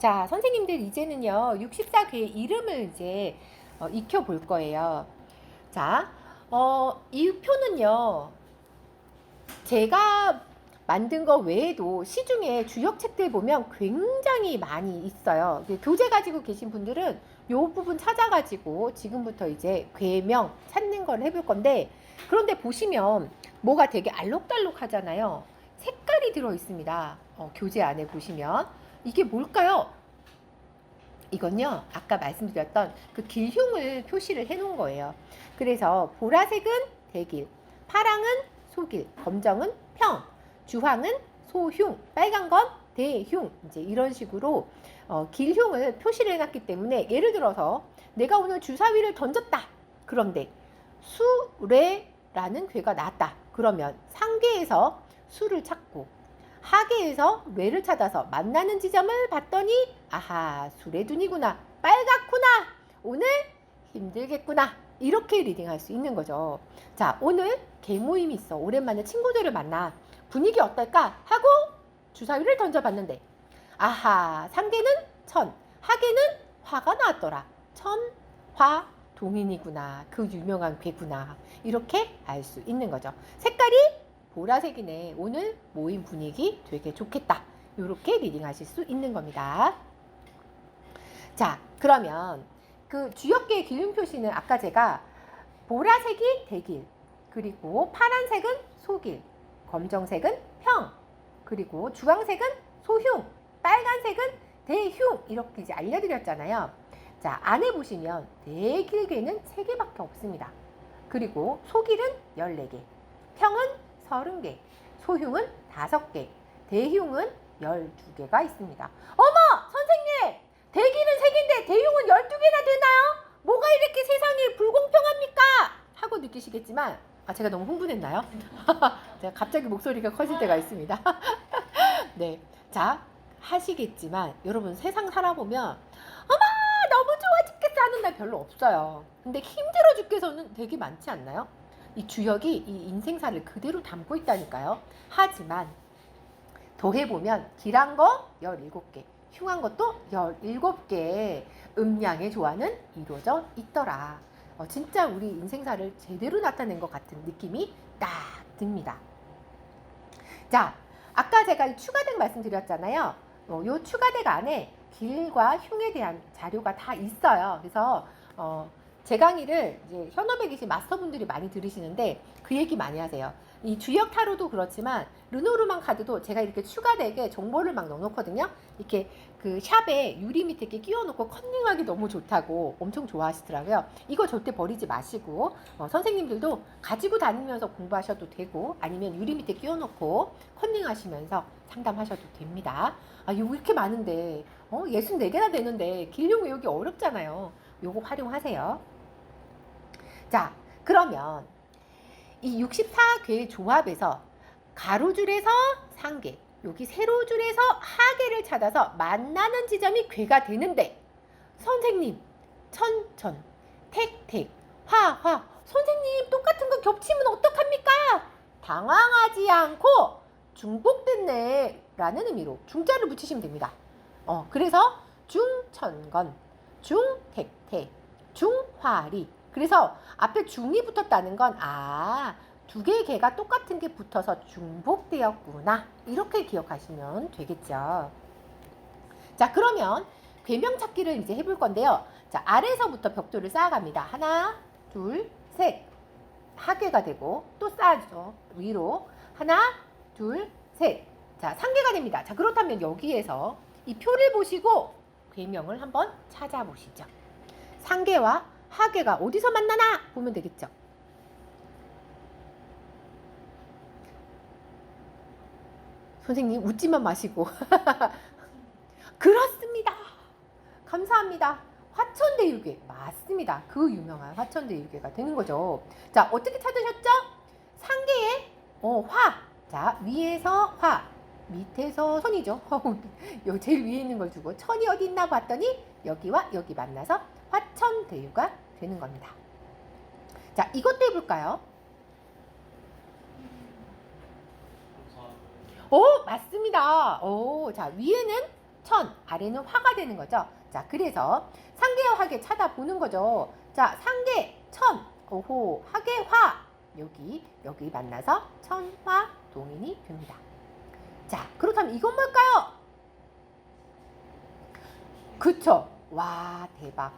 자, 선생님들 이제는요, 64괴의 이름을 이제 익혀 볼 거예요. 자, 이 표는요, 제가 만든 거 외에도 시중에 주역책들 보면 굉장히 많이 있어요. 교재 가지고 계신 분들은 이 부분 찾아가지고 지금부터 이제 괴명 찾는 걸 해볼 건데, 그런데 보시면 뭐가 되게 알록달록 하잖아요. 색깔이 들어 있습니다. 교재 안에 보시면. 이게 뭘까요? 이건요, 아까 말씀드렸던 그 길흉을 표시를 해 놓은 거예요. 그래서 보라색은 대길, 파랑은 소길, 검정은 평, 주황은 소흉, 빨간 건 대흉. 이제 이런 식으로 길흉을 표시를 해놨기 때문에, 예를 들어서 내가 오늘 주사위를 던졌다. 그런데 수레라는 괴가 나왔다. 그러면 상계에서 수를 찾고 하계에서 뇌를 찾아서 만나는 지점을 봤더니 아하, 수레둔이구나, 빨갛구나, 오늘 힘들겠구나, 이렇게 리딩할 수 있는 거죠. 자, 오늘 개모임이 있어. 오랜만에 친구들을 만나. 분위기 어떨까 하고 주사위를 던져봤는데 아하, 상계는 천, 하계는 화가 나왔더라. 천, 화, 동인이구나. 그 유명한 괴구나. 이렇게 알 수 있는 거죠. 색깔이 보라색이네. 오늘 모임 분위기 되게 좋겠다. 이렇게 리딩하실 수 있는 겁니다. 자, 그러면 그 주역계의 길흉 표시는 아까 제가 보라색이 대길, 그리고 파란색은 소길, 검정색은 평, 그리고 주황색은 소흉, 빨간색은 대흉, 이렇게 이제 알려드렸잖아요. 자, 안에 보시면 대길괴는 3개밖에 없습니다. 그리고 소길은 14개, 평은 30개, 소흉은 5개, 대흉은 12개가 있습니다. 어머! 선생님! 대길은 3개인데 대흉은 12개나 되나요? 뭐가 이렇게 세상이 불공평합니까? 하고 느끼시겠지만, 제가 너무 흥분했나요? 제가 갑자기 목소리가 커질 때가 있습니다. 네. 자, 하시겠지만, 여러분 세상 살아보면, 어머! 너무 좋아 죽겠어 하는 날 별로 없어요. 근데 힘들어 죽겠어는 되게 많지 않나요? 이 주역이 이 인생사를 그대로 담고 있다니까요. 하지만 더해보면 길한 거 17개, 흉한 것도 17개의 음양의 조화는 이루어져 있더라. 진짜 우리 인생사를 제대로 나타낸 것 같은 느낌이 딱 듭니다. 자, 아까 제가 추가덱 말씀드렸잖아요. 요 추가덱 안에 길과 흉에 대한 자료가 다 있어요. 그래서 제 강의를 이제 현업에 계신 마스터분들이 많이 들으시는데 그 얘기 많이 하세요. 이 주역 타로도 그렇지만 르노르만 카드도 제가 이렇게 추가덱에 정보를 막 넣어놓거든요. 이렇게 그 샵에 유리 밑에 이렇게 끼워놓고 컨닝하기 너무 좋다고 엄청 좋아하시더라고요. 이거 절대 버리지 마시고 선생님들도 가지고 다니면서 공부하셔도 되고, 아니면 유리 밑에 끼워놓고 컨닝하시면서 상담하셔도 됩니다. 이거 이렇게 많은데 64개나 되는데 길흉 외우기 어렵잖아요. 요거 활용하세요. 자, 그러면 이 64괴의 조합에서 가로줄에서 상계, 여기 세로줄에서 하계를 찾아서 만나는 지점이 괴가 되는데, 선생님, 천천, 택택, 화화, 선생님 똑같은 거 겹치면 어떡합니까? 당황하지 않고 중복됐네 라는 의미로 중자를 붙이시면 됩니다. 그래서 중천건, 중택택, 중화리. 그래서 앞에 중이 붙었다는 건 두 개의 개가 똑같은 게 붙어서 중복되었구나, 이렇게 기억하시면 되겠죠. 자, 그러면 괴명 찾기를 이제 해볼 건데요. 자, 아래서부터 벽돌을 쌓아갑니다. 하나, 둘, 셋. 하계가 되고 또 쌓아주죠. 위로 하나, 둘, 셋. 자, 상계가 됩니다. 자, 그렇다면 여기에서 이 표를 보시고 괴명을 한번 찾아보시죠. 상계와 하계가 어디서 만나나 보면 되겠죠. 선생님 웃지만 마시고. 그렇습니다. 감사합니다. 화천대유괴 맞습니다. 그 유명한 화천대유괴가 되는 거죠. 자, 어떻게 찾으셨죠? 상계에 화. 자, 위에서 화, 밑에서 천이죠. 여기 제일 위에 있는 걸 주고 천이 어디 있나 봤더니 여기와 여기 만나서 화천대유가 되는 겁니다. 자, 이것도 해볼까요? 맞습니다. 자, 위에는 천, 아래는 화가 되는 거죠. 자, 그래서 상계와 하계 찾아보는 거죠. 자, 상계, 천, 오호, 하계, 화. 여기 만나서 천화 동인이 됩니다. 자, 그렇다면 이건 뭘까요? 그쵸? 와, 대박.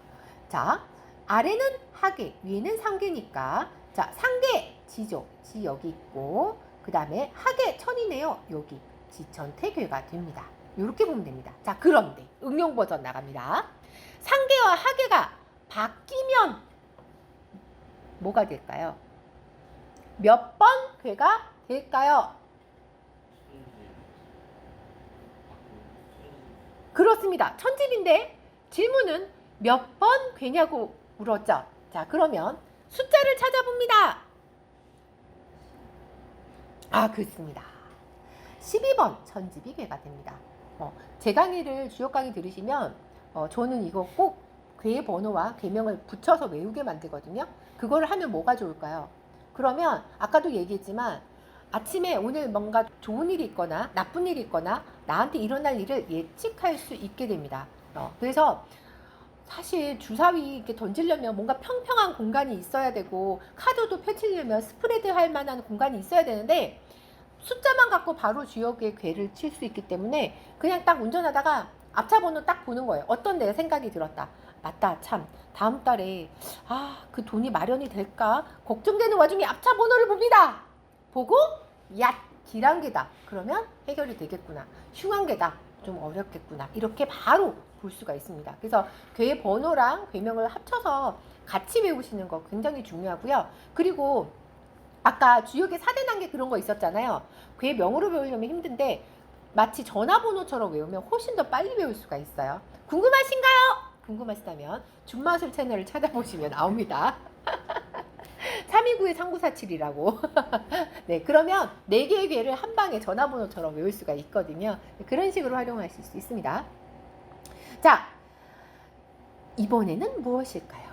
자, 아래는 하계, 위에는 상계니까. 자, 상계, 지죠. 지 여기 있고, 그 다음에 하계, 천이네요. 여기, 지천태괴가 됩니다. 이렇게 보면 됩니다. 자, 그런데 응용 버전 나갑니다. 상계와 하계가 바뀌면 뭐가 될까요? 몇 번 괴가 될까요? 그렇습니다. 천집인데 질문은 몇 번 괴냐고 물었죠. 자, 그러면 숫자를 찾아봅니다. 아, 그렇습니다. 12번 천집이 괴가 됩니다. 제 강의를 주요 강의 들으시면 저는 이거 꼭 괴 번호와 괴명을 붙여서 외우게 만들거든요. 그거를 하면 뭐가 좋을까요? 그러면 아까도 얘기했지만 아침에 오늘 뭔가 좋은 일이 있거나 나쁜 일이 있거나 나한테 일어날 일을 예측할 수 있게 됩니다. 그래서 사실 주사위 이렇게 던지려면 뭔가 평평한 공간이 있어야 되고 카드도 펼치려면 스프레드 할 만한 공간이 있어야 되는데 숫자만 갖고 바로 주역의 괴를 칠 수 있기 때문에 그냥 딱 운전하다가 앞차 번호 딱 보는 거예요. 어떤 내 생각이 들었다. 맞다, 참 다음 달에 그 돈이 마련이 될까 걱정되는 와중에 앞차 번호를 봅니다. 보고 야, 길한 개다. 그러면 해결이 되겠구나. 흉한 개다. 좀 어렵겠구나. 이렇게 바로 볼 수가 있습니다. 그래서 괴 번호랑 괴명을 합쳐서 같이 배우시는 거 굉장히 중요하고요. 그리고 아까 주역의 4대 단계 그런 거 있었잖아요. 괴명으로 배우려면 힘든데 마치 전화번호처럼 외우면 훨씬 더 빨리 배울 수가 있어요. 궁금하신가요? 궁금하시다면 준마술 채널을 찾아보시면 나옵니다. 329-3947이라고. 네, 그러면 4개의 괴를 한 방에 전화번호처럼 외울 수가 있거든요. 그런 식으로 활용하실 수 있습니다. 자, 이번에는 무엇일까요?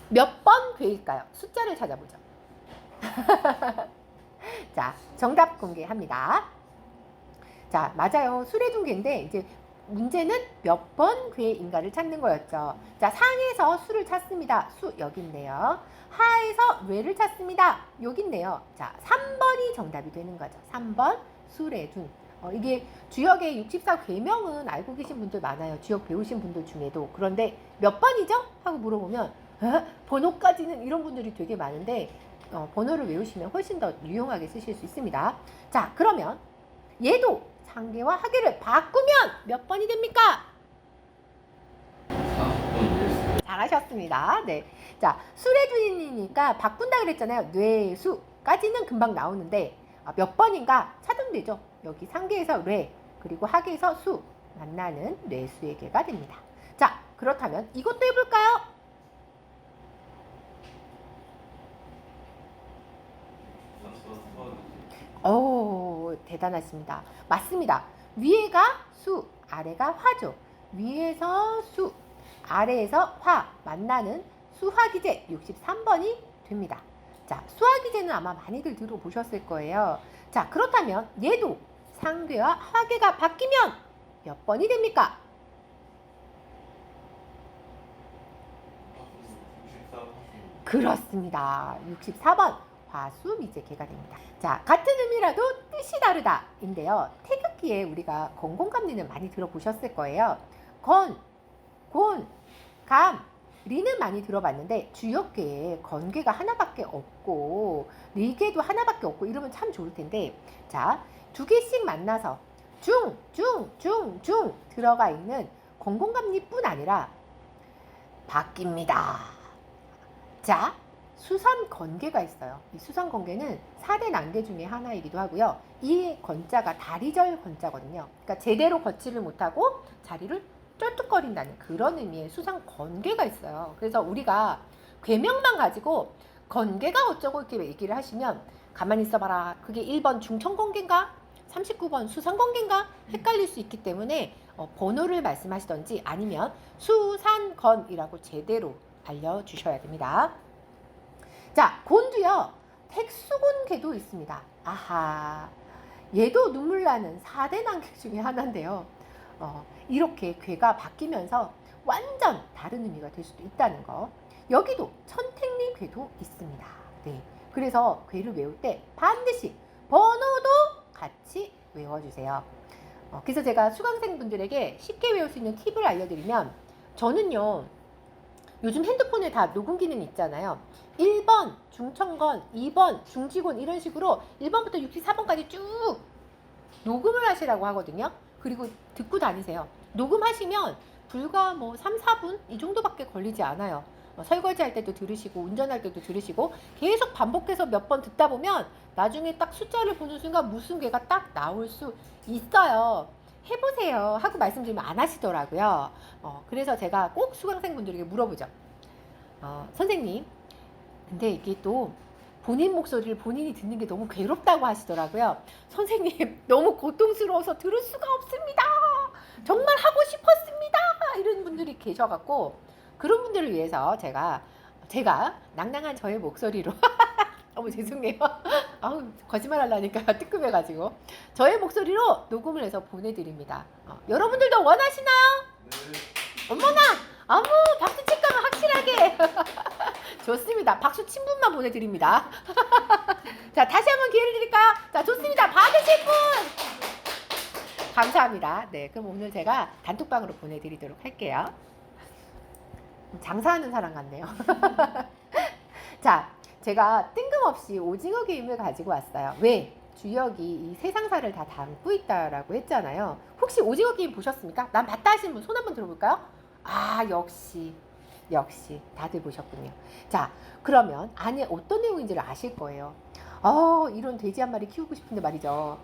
몇 번 괴일까요? 숫자를 찾아보죠. 자, 정답 공개합니다. 자, 맞아요. 수레둔괴인데 이제 문제는 몇 번 괴인가를 찾는 거였죠. 자, 상에서 수를 찾습니다. 수 여기 있네요. 하에서 뇌를 찾습니다. 여기 있네요. 자, 3번이 정답이 되는 거죠. 3번 수레둔. 이게 주역의 64 괴명은 알고 계신 분들 많아요. 주역 배우신 분들 중에도. 그런데 몇 번이죠? 하고 물어보면 번호까지는 이런 분들이 되게 많은데 번호를 외우시면 훨씬 더 유용하게 쓰실 수 있습니다. 자, 그러면 얘도 상계와 하계를 바꾸면 몇 번이 됩니까? 4번. 잘하셨습니다. 네. 자, 수레둔이니까 바꾼다 그랬잖아요. 뇌수까지는 금방 나오는데 몇 번인가 찾으면 되죠. 여기 상계에서 뇌 그리고 하계에서 수 만나는 뇌수의 계가 됩니다. 자, 그렇다면 이것도 해볼까요? 오, 대단하십니다. 맞습니다. 위에가 수, 아래가 화죠. 위에서 수, 아래에서 화 만나는 수화기제 63번이 됩니다. 자, 수화기제는 아마 많이들 들어보셨을 거예요. 자, 그렇다면 얘도 상계와 하계가 바뀌면 몇 번이 됩니까? 64번. 그렇습니다. 64번. 화수미제계가 됩니다. 자, 같은 의미라도 뜻이 다르다 인데요. 태극기에 우리가 건공감리는 많이 들어보셨을 거예요. 건, 곤, 감, 리는 많이 들어봤는데 주역계에 건계가 하나밖에 없고 리계도 하나밖에 없고 이러면 참 좋을 텐데 자, 2개씩 만나서 중 들어가 있는 건공감리뿐 아니라 바뀝니다. 자, 수산건계가 있어요. 이 수산건계는 4대 난계 중에 하나이기도 하고요. 이 건자가 다리절 건자거든요. 그러니까 제대로 걷지를 못하고 자리를 쩔뚝거린다는 그런 의미의 수산건계가 있어요. 그래서 우리가 괴명만 가지고 건계가 어쩌고 이렇게 얘기를 하시면 가만히 있어봐라. 그게 1번 중천건계인가? 39번 수산건계인가? 헷갈릴 수 있기 때문에 번호를 말씀하시던지 아니면 수산건이라고 제대로 알려주셔야 됩니다. 자, 곤도요. 택수곤계도 있습니다. 아하, 얘도 눈물 나는 4대 난객 중에 하나인데요. 이렇게 괴가 바뀌면서 완전 다른 의미가 될 수도 있다는 거. 여기도 천택리 괴도 있습니다. 네. 그래서 괴를 외울 때 반드시 번호도 같이 외워주세요. 그래서 제가 수강생분들에게 쉽게 외울 수 있는 팁을 알려드리면, 저는요, 요즘 핸드폰에 다 녹음 기능 있잖아요. 1번 중천건, 2번 중지곤, 이런 식으로 1번부터 64번까지 쭉 녹음을 하시라고 하거든요. 그리고 듣고 다니세요. 녹음하시면 불과 뭐 3, 4분 이 정도밖에 걸리지 않아요. 설거지 할 때도 들으시고 운전할 때도 들으시고 계속 반복해서 몇 번 듣다 보면 나중에 딱 숫자를 보는 순간 무슨 괴가 딱 나올 수 있어요. 해보세요 하고 말씀드리면 안 하시더라고요. 그래서 제가 꼭 수강생분들에게 물어보죠. 선생님, 근데 이게 또 본인 목소리를 본인이 듣는 게 너무 괴롭다고 하시더라고요. 선생님, 너무 고통스러워서 들을 수가 없습니다. 정말 하고 싶었습니다. 이런 분들이 계셔갖고, 그런 분들을 위해서 제가 낭낭한 저의 목소리로 너무 죄송해요. 거짓말 하려니까 뜨끔해가지고 저의 목소리로 녹음을 해서 보내드립니다. 여러분들도 원하시나요? 네. 어머나, 박수 칠까면 확실하게. 좋습니다. 박수 친 분만 보내드립니다. 자, 다시 한번 기회를 드릴까요? 자, 좋습니다. 받으실 분! 감사합니다. 네, 그럼 오늘 제가 단톡방으로 보내드리도록 할게요. 장사하는 사람 같네요. 자, 제가 뜬금없이 오징어 게임을 가지고 왔어요. 왜? 주역이 이 세상사를 다 담고 있다라고 했잖아요. 혹시 오징어 게임 보셨습니까? 난 봤다 하시는 분 손 한번 들어볼까요? 역시 다들 보셨군요. 자, 그러면 안에 어떤 내용인지를 아실 거예요. 이런 돼지 한 마리 키우고 싶은데 말이죠.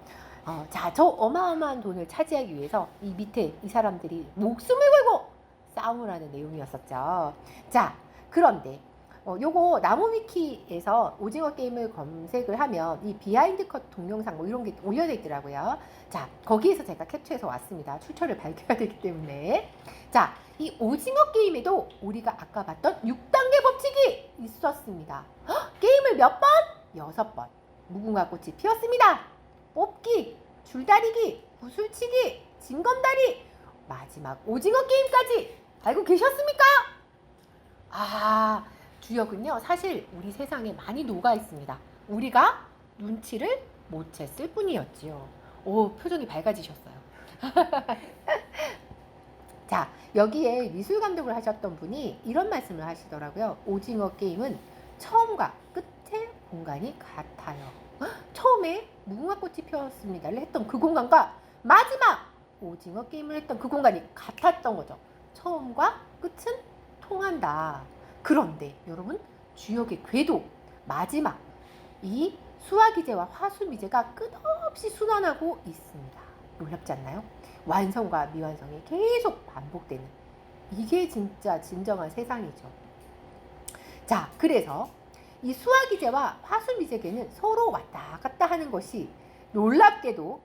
자, 저 어마어마한 돈을 차지하기 위해서 이 밑에 이 사람들이 목숨을 걸고 싸움을 하는 내용이었었죠. 자, 그런데 요거 나무위키에서 오징어 게임을 검색을 하면 이 비하인드 컷 동영상 뭐 이런 게 올려져 있더라고요. 자, 거기에서 제가 captu해서 왔습니다. 출처를 밝혀야 되기 때문에. 자, 이 오징어 게임에도 우리가 아까 봤던 6단계 법칙이 있었습니다. 게임을 몇 번? 6번. 무궁화 꽃이 피었습니다. 뽑기, 줄다리기, 구슬치기, 징검다리, 마지막 오징어 게임까지 알고 계셨습니까? 주역은요, 사실 우리 세상에 많이 녹아 있습니다. 우리가 눈치를 못 챘을 뿐이었지요. 표정이 밝아지셨어요. 자, 여기에 미술 감독을 하셨던 분이 이런 말씀을 하시더라고요. 오징어 게임은 처음과 끝의 공간이 같아요. 처음에 무궁화꽃이 피었습니다를 했던 그 공간과 마지막 오징어 게임을 했던 그 공간이 같았던 거죠. 처음과 끝은 통한다. 그런데 여러분, 주역의 궤도 마지막 이 수화기제와 화수미제가 끝없이 순환하고 있습니다. 놀랍지 않나요? 완성과 미완성이 계속 반복되는, 이게 진짜 진정한 세상이죠. 자, 그래서 이 수화기제와 화수미제계는 서로 왔다 갔다 하는 것이 놀랍게도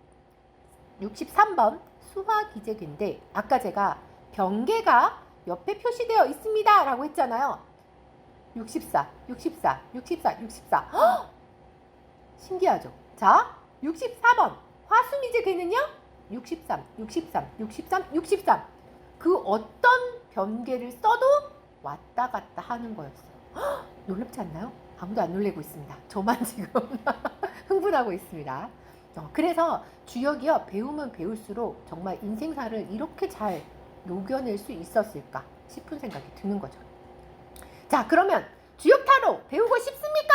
63번 수화기제계인데, 아까 제가 병계가 옆에 표시되어 있습니다 라고 했잖아요. 64. 신기하죠? 자, 64번 화수미제계는요 63. 그 어떤 변계를 써도 왔다 갔다 하는 거였어요. 놀랍지 않나요? 아무도 안 놀래고 있습니다. 저만 지금 흥분하고 있습니다. 그래서 주역이요, 배우면 배울수록 정말 인생사를 이렇게 잘 녹여낼 수 있었을까 싶은 생각이 드는 거죠. 자, 그러면 주역 타로 배우고 싶습니까?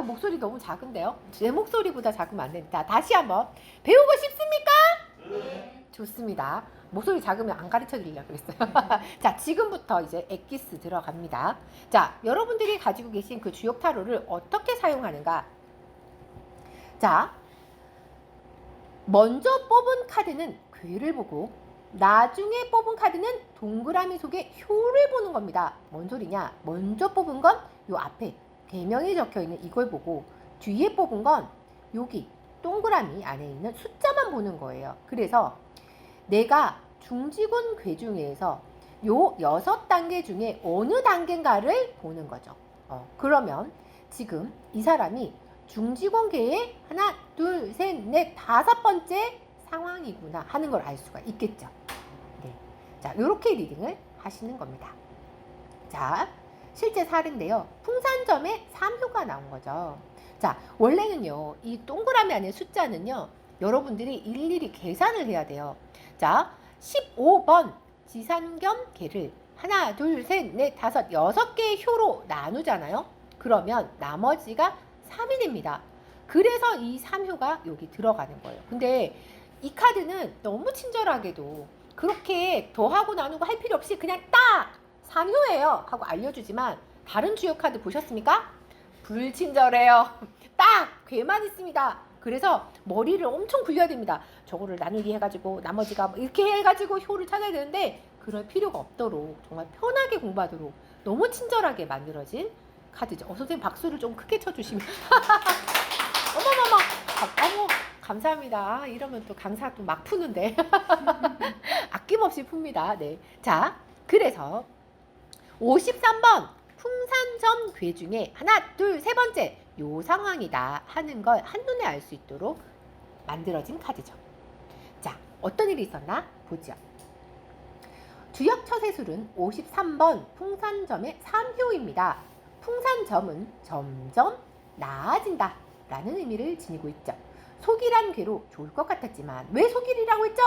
목소리 너무 작은데요? 제 목소리보다 작으면 안 됩니다. 다시 한번. 배우고 싶습니까? 네. 좋습니다. 목소리 작으면 안 가르쳐 드리려고 그랬어요. 자, 지금부터 이제 엑기스 들어갑니다. 자, 여러분들이 가지고 계신 그 주역 타로를 어떻게 사용하는가? 자, 먼저 뽑은 카드는 괴를 보고 나중에 뽑은 카드는 동그라미 속에 효를 보는 겁니다. 뭔 소리냐? 먼저 뽑은 건 요 앞에 개명이 적혀있는 이걸 보고, 뒤에 뽑은 건 여기 동그라미 안에 있는 숫자만 보는 거예요. 그래서 내가 중지군 괴 중에서 요 6단계 중에 어느 단계인가를 보는 거죠. 그러면 지금 이 사람이 중지공계의 하나, 둘, 셋, 넷, 다섯 번째 상황이구나 하는 걸 알 수가 있겠죠. 네. 자, 요렇게 리딩을 하시는 겁니다. 자, 실제 사례인데요. 풍산점에 3효가 나온 거죠. 자, 원래는요, 이 동그라미 안에 숫자는요, 여러분들이 일일이 계산을 해야 돼요. 자, 15번 지산 겸 계를 하나, 둘, 셋, 넷, 다섯, 6개의 효로 나누잖아요. 그러면 나머지가 3이 됩니다. 그래서 이 3효가 여기 들어가는 거예요. 근데 이 카드는 너무 친절하게도 그렇게 더하고 나누고 할 필요 없이 그냥 딱 3효예요 하고 알려주지만, 다른 주요 카드 보셨습니까? 불친절해요. 딱 괴만 있습니다. 그래서 머리를 엄청 굴려야 됩니다. 저거를 나누기 해가지고 나머지가 이렇게 해가지고 효를 찾아야 되는데, 그럴 필요가 없도록 정말 편하게 공부하도록 너무 친절하게 만들어진 카드죠. 선생님 박수를 좀 크게 쳐주시면 어머머머, 어머, 감사합니다. 이러면 또 강사 또 막 푸는데 아낌없이 풉니다. 네, 자, 그래서 53번 풍산점 괴 중에 하나, 둘, 세 번째 요 상황이다 하는 걸 한눈에 알 수 있도록 만들어진 카드죠. 자, 어떤 일이 있었나 보죠. 주역 처세술은 53번 풍산점의 3효입니다. 풍산점은 점점 나아진다 라는 의미를 지니고 있죠. 속일한 괴로 좋을 것 같았지만 왜 속일이라고 했죠?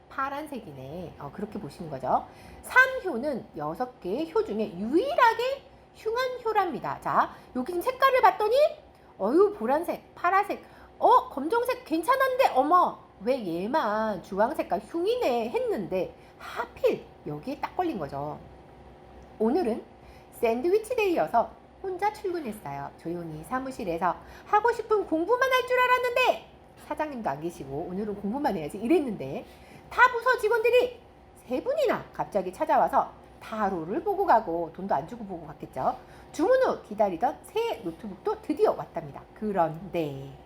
파란색이네. 그렇게 보시는 거죠. 3효는 6개의 효 중에 유일하게 흉한 효랍니다. 자, 여기 지금 색깔을 봤더니 어유 보라색, 파란색, 검정색 괜찮은데 어머 왜 얘만 주황색깔 흉이네 했는데 하필 여기에 딱 걸린 거죠. 오늘은 샌드위치 데이여서 혼자 출근했어요. 조용히 사무실에서 하고 싶은 공부만 할 줄 알았는데 사장님도 안 계시고 오늘은 공부만 해야지 이랬는데 타 부서 직원들이 3분이나 갑자기 찾아와서 타로를 보고 가고 돈도 안 주고 보고 갔겠죠. 주문 후 기다리던 새 노트북도 드디어 왔답니다. 그런데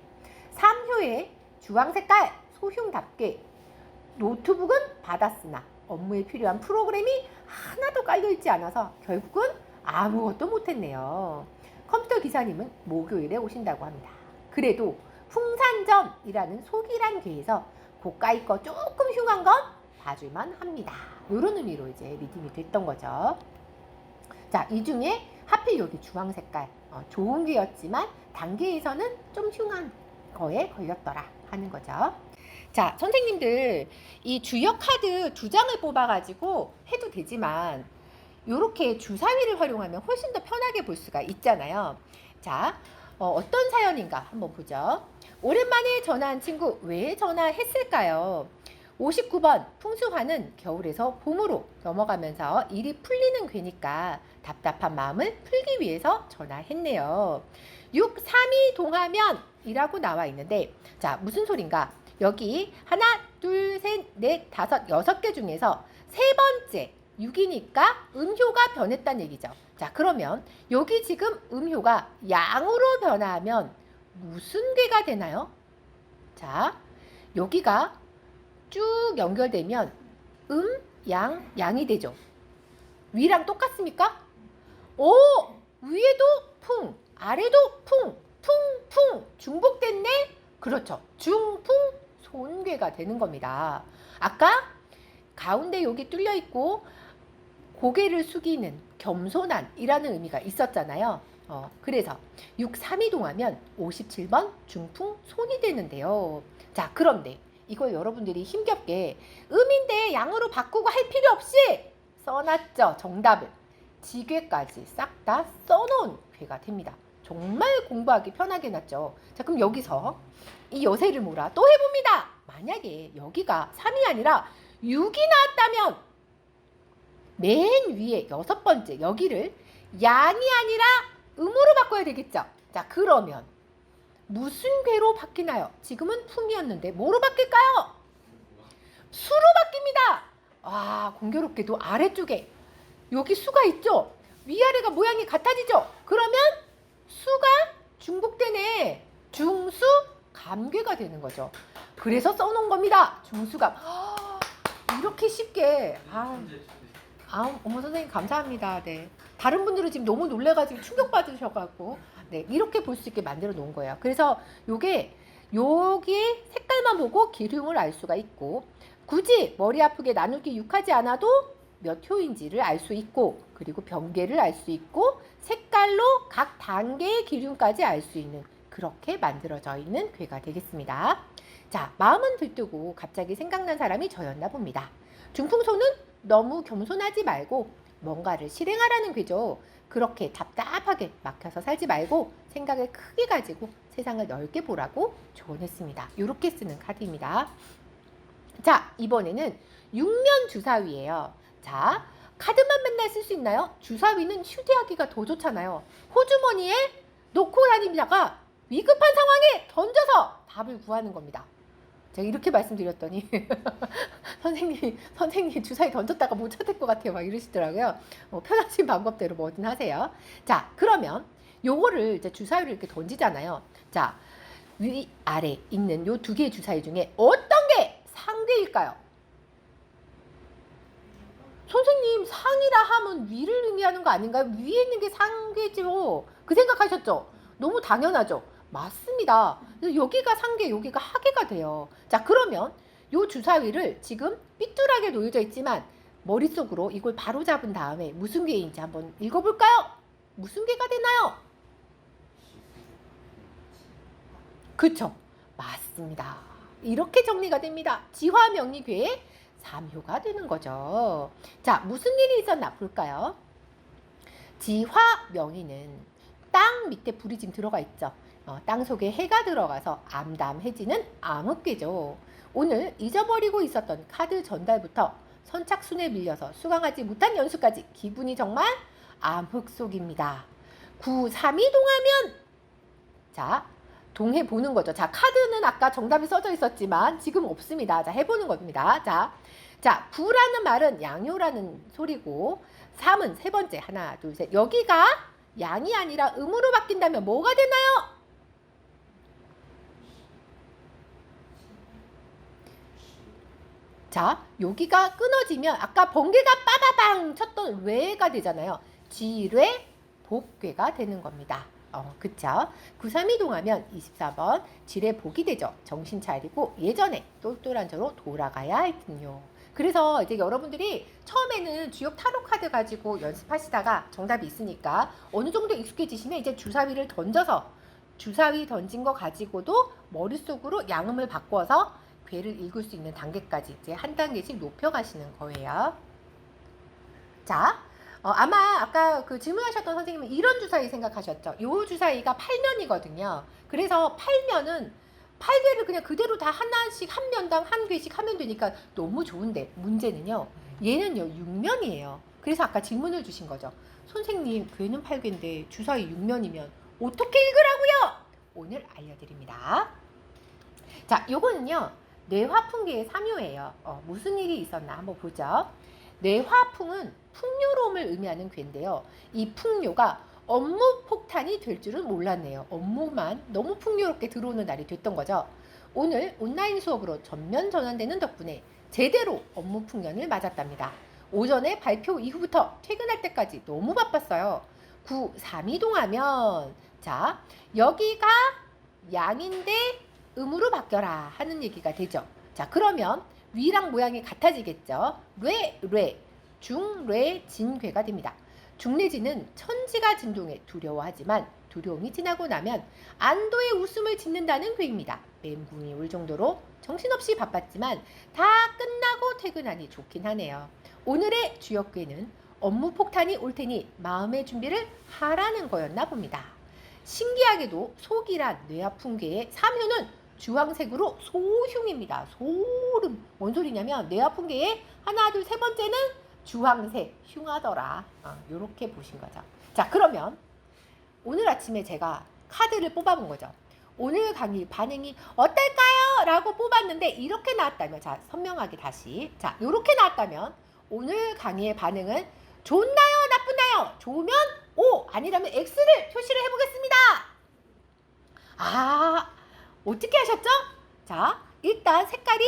3효의 주황색깔 소흉답게 노트북은 받았으나 업무에 필요한 프로그램이 하나도 깔려있지 않아서 결국은 아무것도 못했네요. 컴퓨터 기사님은 목요일에 오신다고 합니다. 그래도 풍산점이라는 속일한 괴에서 고가의 거 조금 흉한 건 봐줄만 합니다. 이런 의미로 이제 리딩이 됐던 거죠. 자, 이 중에 하필 여기 주황 색깔 좋은 괴였지만 단계에서는 좀 흉한 거에 걸렸더라 하는 거죠. 자, 선생님들 이 주역 카드 2장을 뽑아가지고 해도 되지만 이렇게 주사위를 활용하면 훨씬 더 편하게 볼 수가 있잖아요. 자, 어떤 사연인가 한번 보죠. 오랜만에 전화한 친구 왜 전화했을까요? 59번 풍수화는 겨울에서 봄으로 넘어가면서 일이 풀리는 괴니까 답답한 마음을 풀기 위해서 전화했네요. 6, 3이 동하면 이라고 나와 있는데, 자, 무슨 소린가? 여기 하나, 둘, 셋, 넷, 다섯, 6개 중에서 세 번째 6이니까 음효가 변했다는 얘기죠. 자, 그러면 여기 지금 음효가 양으로 변하면 무슨 괴가 되나요? 자, 여기가 쭉 연결되면 양, 양이 되죠. 위랑 똑같습니까? 오! 위에도 풍, 아래도 풍, 풍, 풍, 중복됐네? 그렇죠. 중풍, 손괴가 되는 겁니다. 아까 가운데 여기 뚫려 있고 고개를 숙이는 겸손한이라는 의미가 있었잖아요. 그래서 6, 3이 동하면 57번 중풍 손이 되는데요. 자, 그런데 이걸 여러분들이 힘겹게 음인데 양으로 바꾸고 할 필요 없이 써놨죠. 정답을. 지괴까지 싹 다 써놓은 괴가 됩니다. 정말 공부하기 편하게 놨죠. 자, 그럼 여기서 이 여세를 몰아 또 해봅니다. 만약에 여기가 3이 아니라 6이 나왔다면 맨 위에 6번째 여기를 양이 아니라 음으로 바꿔야 되겠죠. 자, 그러면 무슨 괴로 바뀌나요? 지금은 풍이었는데 뭐로 바뀔까요? 수로 바뀝니다. 아, 공교롭게도 아래쪽에 여기 수가 있죠. 위아래가 모양이 같아지죠. 그러면 수가 중복되네. 중수 감괴가 되는 거죠. 그래서 써놓은 겁니다. 중수감. 이렇게 쉽게. 어머 선생님 감사합니다. 네. 다른 분들은 지금 너무 놀래가지고 충격받으셔가지고 네, 이렇게 볼 수 있게 만들어 놓은 거예요. 그래서 요게 여기 색깔만 보고 기름을 알 수가 있고, 굳이 머리 아프게 나누기 6하지 않아도 몇 효인지를 알 수 있고, 그리고 병계를 알 수 있고, 색깔로 각 단계의 기름까지 알 수 있는, 그렇게 만들어져 있는 괴가 되겠습니다. 자, 마음은 들뜨고 갑자기 생각난 사람이 저였나 봅니다. 중풍소는 너무 겸손하지 말고 뭔가를 실행하라는 괴죠. 그렇게 답답하게 막혀서 살지 말고 생각을 크게 가지고 세상을 넓게 보라고 조언했습니다. 이렇게 쓰는 카드입니다. 자, 이번에는 육면 주사위예요. 자, 카드만 맨날 쓸 수 있나요? 주사위는 휴대하기가 더 좋잖아요. 호주머니에 놓고 다니다가 위급한 상황에 던져서 답을 구하는 겁니다. 제가 이렇게 말씀드렸더니 선생님 주사위 던졌다가 못 찾을 것 같아요 막 이러시더라고요. 편하신 방법대로 뭐든 하세요. 자, 그러면 요거를 이제 주사위를 이렇게 던지잖아요. 자, 위 아래 있는 요 두 개의 주사위 중에 어떤 게 상대일까요? 선생님, 상이라 하면 위를 의미하는 거 아닌가요? 위에 있는 게 상계죠. 그 생각하셨죠? 너무 당연하죠. 맞습니다. 여기가 상계, 여기가 하계가 돼요. 자, 그러면 요 주사위를 지금 삐뚤하게 놓여져 있지만 머릿속으로 이걸 바로 잡은 다음에 무슨 괴인지 한번 읽어볼까요? 무슨 괴가 되나요? 그쵸? 맞습니다. 이렇게 정리가 됩니다. 지화명리괴의 3효가 되는 거죠. 자, 무슨 일이 있었나 볼까요? 지화명리는 땅 밑에 불이 지금 들어가 있죠. 땅 속에 해가 들어가서 암담해지는 암흑괴죠. 오늘 잊어버리고 있었던 카드 전달부터 선착순에 밀려서 수강하지 못한 연수까지 기분이 정말 암흑속입니다. 9, 3이 동하면, 자, 동해 보는 거죠. 자, 카드는 아까 정답이 써져 있었지만 지금 없습니다. 자, 해보는 겁니다. 자, 9라는 말은 양효라는 소리고, 3은 세 번째, 하나, 둘, 셋. 여기가 양이 아니라 음으로 바뀐다면 뭐가 되나요? 자, 여기가 끊어지면 아까 번개가 빠바방 쳤던 뇌가 되잖아요. 지뢰, 복괴가 되는 겁니다. 그쵸? 932 동하면 24번 지뢰 복이 되죠. 정신 차리고 예전에 똘똘한 저로 돌아가야 할 듯요. 그래서 이제 여러분들이 처음에는 주역 타로 카드 가지고 연습하시다가 정답이 있으니까 어느 정도 익숙해지시면 이제 주사위를 던져서 주사위 던진 거 가지고도 머릿속으로 양음을 바꿔서 괴를 읽을 수 있는 단계까지 이제 한 단계씩 높여가시는 거예요. 자, 아마 아까 그 질문하셨던 선생님은 이런 주사위 생각하셨죠? 요 주사위가 8면이거든요. 그래서 8면은 8개를 그냥 그대로 다 하나씩 한 면당 한 개씩 하면 되니까 너무 좋은데 문제는요. 얘는요 6면이에요. 그래서 아까 질문을 주신 거죠. 선생님, 괴는 8개인데 주사위 6면이면 어떻게 읽으라고요? 오늘 알려드립니다. 자, 요거는요 뇌화풍계의 3효예요. 무슨 일이 있었나 한번 보죠. 뇌화풍은 풍요로움을 의미하는 괴인데요. 이 풍요가 업무 폭탄이 될 줄은 몰랐네요. 업무만 너무 풍요롭게 들어오는 날이 됐던 거죠. 오늘 온라인 수업으로 전면 전환되는 덕분에 제대로 업무 풍년을 맞았답니다. 오전에 발표 이후부터 퇴근할 때까지 너무 바빴어요. 9, 3 이동하면, 자, 여기가 양인데 음으로 바뀌어라 하는 얘기가 되죠. 자, 그러면 위랑 모양이 같아지겠죠. 뇌, 중, 뇌, 진괴가 됩니다. 중뇌진은 천지가 진동에 두려워하지만 두려움이 지나고 나면 안도의 웃음을 짓는다는 괴입니다. 멘붕이 올 정도로 정신없이 바빴지만 다 끝나고 퇴근하니 좋긴 하네요. 오늘의 주역괴는 업무 폭탄이 올 테니 마음의 준비를 하라는 거였나 봅니다. 신기하게도 속이란 뇌아픈괴의 3효는 주황색으로 소흉입니다. 소름. 뭔 소리냐면 뇌아픈괴의 하나, 둘, 세 번째는 주황색, 흉하더라. 요렇게 보신 거죠. 자, 그러면 오늘 아침에 제가 카드를 뽑아본 거죠. 오늘 강의 반응이 어떨까요? 라고 뽑았는데 이렇게 나왔다면, 자, 선명하게 다시. 자, 요렇게 나왔다면 오늘 강의의 반응은 좋나요? 나쁘나요? 좋으면 O, 아니라면 X를 표시를 해보겠습니다. 어떻게 하셨죠? 자, 일단 색깔이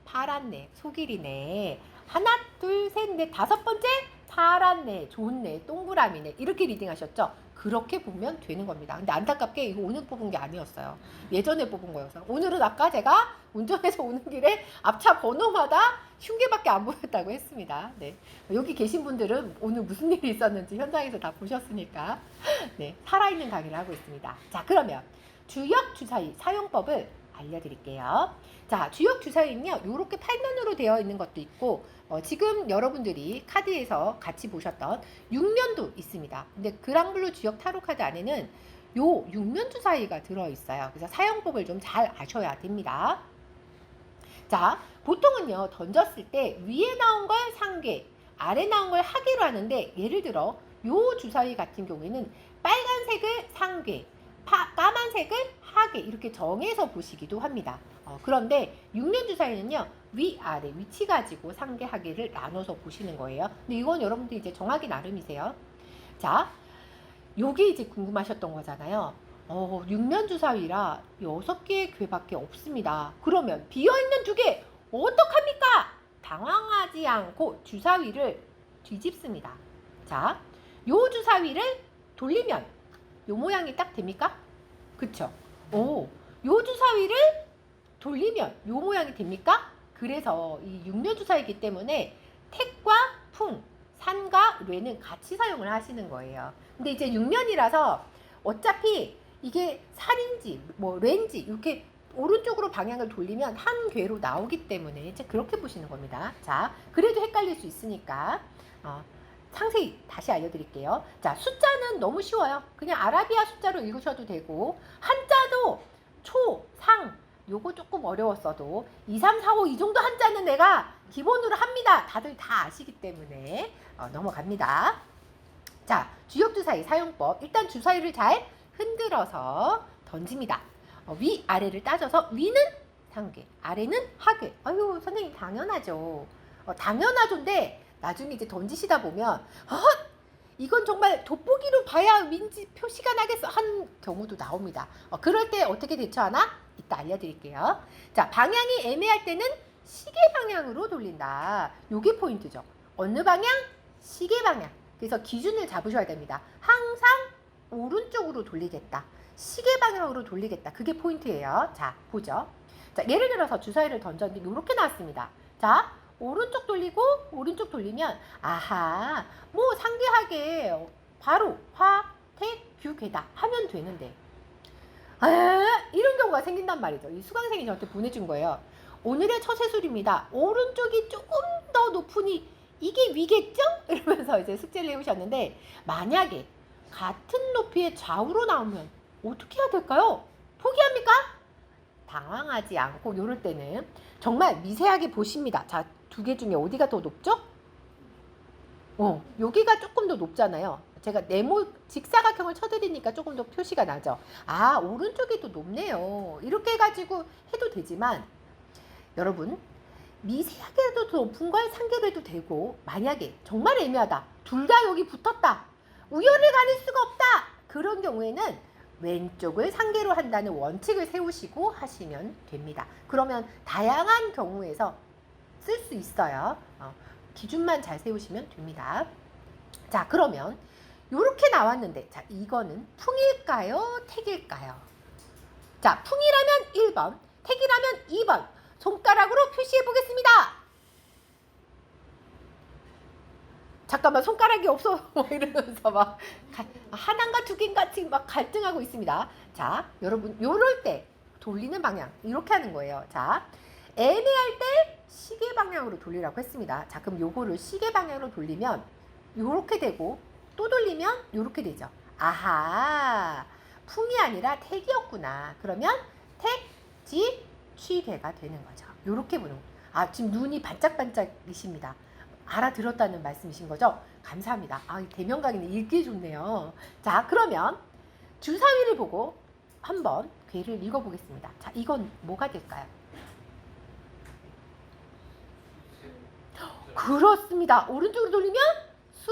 파랗네, 속일이네. 하나, 둘, 셋, 넷, 다섯 번째 파랗네, 좋네, 동그라미네. 이렇게 리딩하셨죠? 그렇게 보면 되는 겁니다. 근데 안타깝게 이거 오늘 뽑은 게 아니었어요. 예전에 뽑은 거여서. 오늘은 아까 제가 운전해서 오는 길에 앞차 번호마다 흉계밖에 안 보였다고 했습니다. 네. 여기 계신 분들은 오늘 무슨 일이 있었는지 현장에서 다 보셨으니까 네, 살아있는 강의를 하고 있습니다. 자, 그러면 주역 주사위 사용법을 알려드릴게요. 자, 주역 주사위는요, 이렇게 팔면으로 되어 있는 것도 있고, 지금 여러분들이 카드에서 같이 보셨던 6면도 있습니다. 근데 그랑블루 주역 타로 카드 안에는 요 6면 주사위가 들어있어요. 그래서 사용법을 좀 잘 아셔야 됩니다. 자, 보통은요, 던졌을 때 위에 나온 걸 상계, 아래 나온 걸 하계로 하는데, 예를 들어 요 주사위 같은 경우에는 빨간색을 상계, 까만색을 하계 이렇게 정해서 보시기도 합니다. 그런데 6면 주사위는요, 위아래 위치 가지고 상계 하계를 나눠서 보시는 거예요. 근데 이건 여러분들 이제 정하기 나름이세요. 자, 요게 이제 궁금하셨던 거잖아요. 6면 주사위라 6개의 궤밖에 없습니다. 그러면 비어있는 2개 어떡합니까? 당황하지 않고 주사위를 뒤집습니다. 자, 요 주사위를 돌리면 요 모양이 딱 됩니까? 그쵸? 요 주사위를 돌리면 요 모양이 됩니까? 그래서 이 6면 주사위이기 때문에 택과 풍, 산과 뢰는 같이 사용을 하시는 거예요. 근데 이제 6면이라서 어차피 이게 살인지 뭐 뢰인지 이렇게 오른쪽으로 방향을 돌리면 한 궤로 나오기 때문에 이제 그렇게 보시는 겁니다. 자, 그래도 헷갈릴 수 있으니까 상세히 다시 알려드릴게요. 자, 숫자는 너무 쉬워요. 그냥 아라비아 숫자로 읽으셔도 되고, 한자도 초, 상, 요거 조금 어려웠어도 2, 3, 4, 5 이 정도 한자는 내가 기본으로 합니다. 다들 다 아시기 때문에 넘어갑니다. 자, 주역주사위 사용법. 일단 주사위를 잘 흔들어서 던집니다. 위아래를 따져서 위는 상계, 아래는 하계. 아유, 선생님 당연하죠. 당연하죠인데 나중에 이제 던지시다 보면 이건 정말 돋보기로 봐야 왠지 표시가 나겠어 한 경우도 나옵니다. 그럴 때 어떻게 대처하나? 이따 알려드릴게요. 자, 방향이 애매할 때는 시계 방향으로 돌린다. 요게 포인트죠. 어느 방향? 시계 방향. 그래서 기준을 잡으셔야 됩니다. 항상 오른쪽으로 돌리겠다. 시계 방향으로 돌리겠다. 그게 포인트예요. 자, 보죠. 자, 예를 들어서 주사위를 던졌는데 이렇게 나왔습니다. 자, 오른쪽 돌리고 오른쪽 돌리면 아하, 뭐 상계하게 바로 화, 택, 규, 괴다 하면 되는데 이런 경우가 생긴단 말이죠. 이 수강생이 저한테 보내준 거예요. 오늘의 처세술입니다. 오른쪽이 조금 더 높으니 이게 위겠죠? 이러면서 이제 숙제를 해오셨는데, 만약에 같은 높이의 좌우로 나오면 어떻게 해야 될까요? 포기합니까? 당황하지 않고 요럴 때는 정말 미세하게 보십니다. 자, 2개 중에 어디가 더 높죠? 여기가 조금 더 높잖아요. 제가 네모 직사각형을 쳐드리니까 조금 더 표시가 나죠. 아, 오른쪽이 더 높네요. 이렇게 해가지고 해도 되지만, 여러분 미세하게도 더 높은 걸 상계로 해도 되고, 만약에 정말 애매하다, 둘 다 여기 붙었다, 우열을 가릴 수가 없다, 그런 경우에는 왼쪽을 상계로 한다는 원칙을 세우시고 하시면 됩니다. 그러면 다양한 경우에서 쓸 수 있어요. 기준만 잘 세우시면 됩니다. 자, 그러면 이렇게 나왔는데, 자, 이거는 풍일까요? 택일까요? 자, 풍이라면 1번, 택이라면 2번. 손가락으로 표시해 보겠습니다. 잠깐만, 손가락이 없어. 이러면서 막 하나인가 2개인가 막 갈등하고 있습니다. 자, 여러분 요럴 때 돌리는 방향 이렇게 하는 거예요. 자, 애매할 때 시계 방향으로 돌리라고 했습니다. 자, 그럼 요거를 시계 방향으로 돌리면 요렇게 되고, 또 돌리면 요렇게 되죠. 아하, 풍이 아니라 택이었구나. 그러면 택, 지, 취계가 되는 거죠. 요렇게 보는 거예요. 지금 눈이 반짝반짝이십니다. 알아들었다는 말씀이신 거죠? 감사합니다. 대면 강의는 읽기 좋네요. 자, 그러면 주사위를 보고 한번 괴를 읽어보겠습니다. 자, 이건 뭐가 될까요? 그렇습니다. 오른쪽으로 돌리면 수,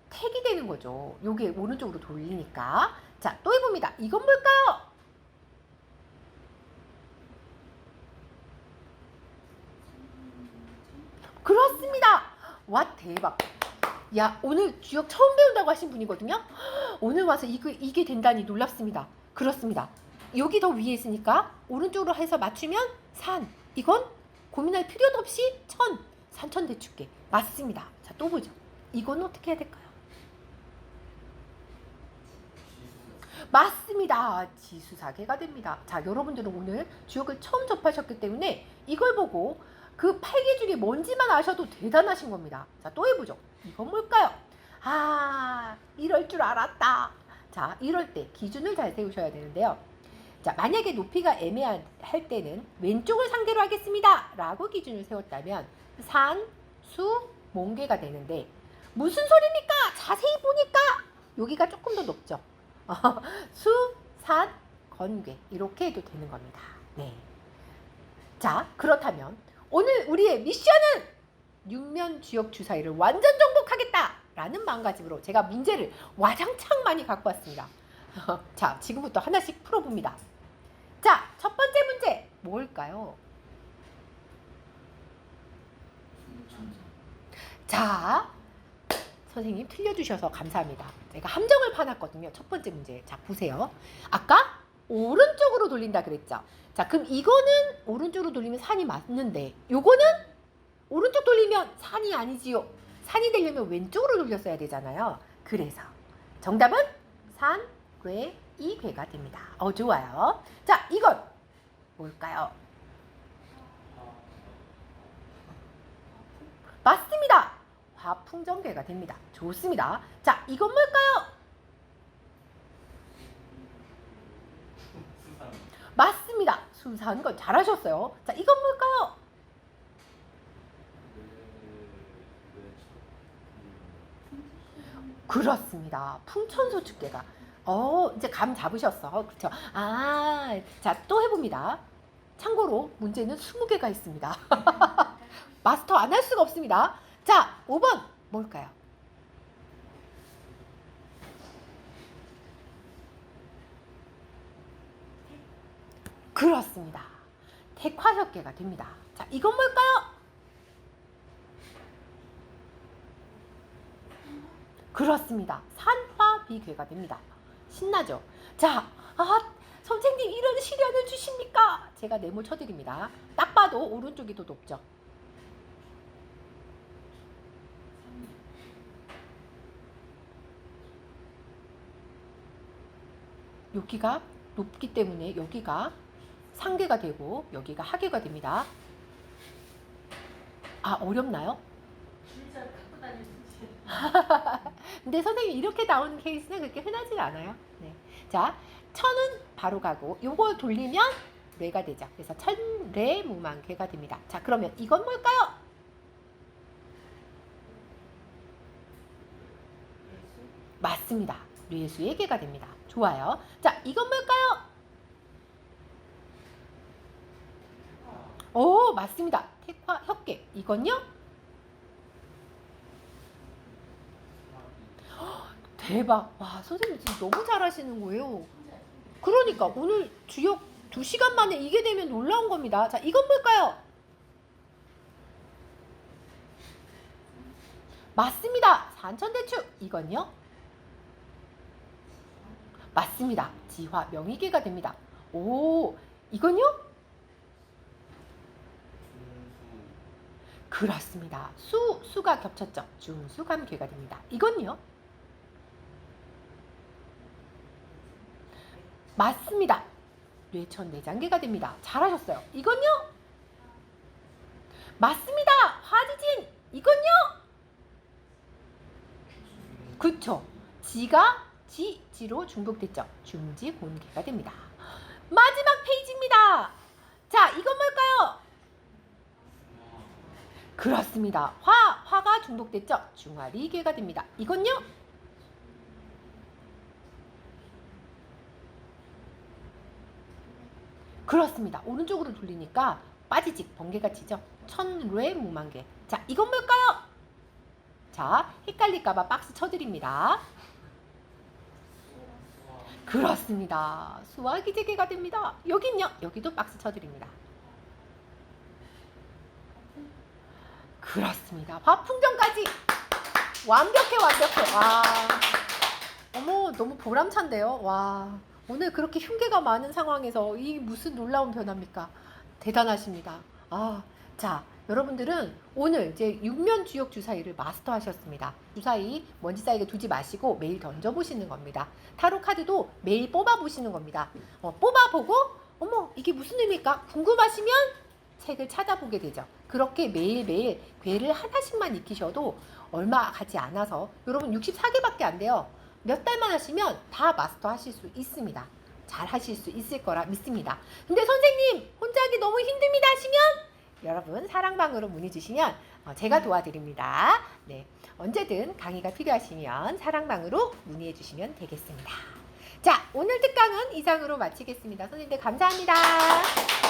택이 되는 거죠. 요게 오른쪽으로 돌리니까. 자, 또 해봅니다. 이건 뭘까요? 그렇습니다. 와, 대박. 야, 오늘 주역 처음 배운다고 하신 분이거든요. 오늘 와서 이게 된다니 놀랍습니다. 그렇습니다. 여기 더 위에 있으니까 오른쪽으로 해서 맞추면 산. 이건 고민할 필요도 없이 천. 산천대축계. 맞습니다. 자, 또 보죠. 이건 어떻게 해야 될까요? 맞습니다. 지수사계가 됩니다. 자, 여러분들은 오늘 주역을 처음 접하셨기 때문에 이걸 보고 그 8개 중에 뭔지만 아셔도 대단하신 겁니다. 자, 또 해보죠. 이건 뭘까요? 아, 이럴 줄 알았다. 자, 이럴 때 기준을 잘 세우셔야 되는데요. 자, 만약에 높이가 애매할 때는 왼쪽을 상대로 하겠습니다 라고 기준을 세웠다면 산, 수, 몽개가 되는데 무슨 소리입니까? 자세히 보니까 여기가 조금 더 높죠. 수, 산, 건괴 이렇게 해도 되는 겁니다. 네. 자, 그렇다면 오늘 우리의 미션은 육면 주역 주사위를 완전 정복하겠다 라는 마음가짐으로 제가 문제를 와장창 많이 갖고 왔습니다. 자, 지금부터 하나씩 풀어봅니다. 자, 첫 번째 문제 뭘까요? 자, 선생님 틀려주셔서 감사합니다. 제가 함정을 파놨거든요. 첫 번째 문제. 자, 보세요. 아까 오른쪽으로 돌린다 그랬죠. 자, 그럼 이거는 오른쪽으로 돌리면 산이 맞는데 요거는 오른쪽 돌리면 산이 아니지요. 산이 되려면 왼쪽으로 돌렸어야 되잖아요. 그래서 정답은 산, 괴, 이괴가 됩니다. 좋아요. 자, 이건 뭘까요? 맞습니다. 화풍정괴가 됩니다. 좋습니다. 자, 이건 뭘까요? 맞습니다. 수사한 건 잘하셨어요. 자, 이건 뭘까요? 그렇습니다. 풍천소축계가. 이제 감 잡으셨어. 그렇죠. 아, 자, 또 해봅니다. 참고로 문제는 20개가 있습니다. 마스터 안 할 수가 없습니다. 자, 5번 뭘까요? 그렇습니다. 택화협계가 됩니다. 자, 이건 뭘까요? 그렇습니다. 산화비괴가 됩니다. 신나죠? 자, 선생님 이런 시련을 주십니까? 제가 네모 쳐드립니다. 딱 봐도 오른쪽이 더 높죠? 여기가 높기 때문에 여기가 상계가 되고 여기가 하계가 됩니다. 아, 어렵나요? 진짜 갖고 다닐 수 있지. 근데 선생님 이렇게 나오는 케이스는 그렇게 흔하지 않아요. 네. 자, 천은 바로 가고 요걸 돌리면 뇌가 되죠. 그래서 천뇌무망괴가 됩니다. 자, 그러면 이건 뭘까요? 맞습니다. 뇌수의 개가 됩니다. 좋아요. 자, 이건 뭘까요? 오, 맞습니다. 택화협계. 이건요? 대박. 와, 선생님 지금 너무 잘하시는 거예요. 그러니까 오늘 주역 2시간 만에 이게 되면 놀라운 겁니다. 자, 이건 뭘까요? 맞습니다. 산천대축. 이건요? 맞습니다. 지화 명의계가 됩니다. 오, 이건요? 그렇습니다. 수가 겹쳤죠. 중수감괴가 됩니다. 이건요? 맞습니다. 뇌천내장계가 됩니다. 잘하셨어요. 이건요? 맞습니다. 화지진. 이건요? 그쵸. 지로 중복됐죠. 중지곤계가 됩니다. 마지막 페이지입니다. 자, 이건 뭘까요? 그렇습니다. 화가 중복됐죠. 중화리계가 됩니다. 이건요? 그렇습니다. 오른쪽으로 돌리니까 빠지직 번개가 치죠. 천뇌무망계. 자, 이건 뭘까요? 자, 헷갈릴까봐 박스 쳐드립니다. 그렇습니다. 수화기재계가 됩니다. 여긴요? 여기도 박스 쳐드립니다. 그렇습니다. 화풍정까지 완벽해. 와, 어머, 너무 보람찬데요. 와, 오늘 그렇게 흉계가 많은 상황에서 이 무슨 놀라운 변화입니까? 대단하십니다. 아, 자, 여러분들은 오늘 이제 육면 주역 주사위를 마스터하셨습니다. 주사위 먼지 쌓이게 두지 마시고 매일 던져보시는 겁니다. 타로 카드도 매일 뽑아보시는 겁니다. 뽑아보고, 어머, 이게 무슨 의미일까? 궁금하시면 책을 찾아보게 되죠. 그렇게 매일매일 괴를 하나씩만 익히셔도 얼마 가지 않아서 여러분 64개밖에 안 돼요. 몇 달만 하시면 다 마스터 하실 수 있습니다. 잘 하실 수 있을 거라 믿습니다. 근데 선생님 혼자 하기 너무 힘듭니다 하시면 여러분 사랑방으로 문의 주시면 제가 도와드립니다. 네, 언제든 강의가 필요하시면 사랑방으로 문의해 주시면 되겠습니다. 자, 오늘 특강은 이상으로 마치겠습니다. 선생님들 감사합니다.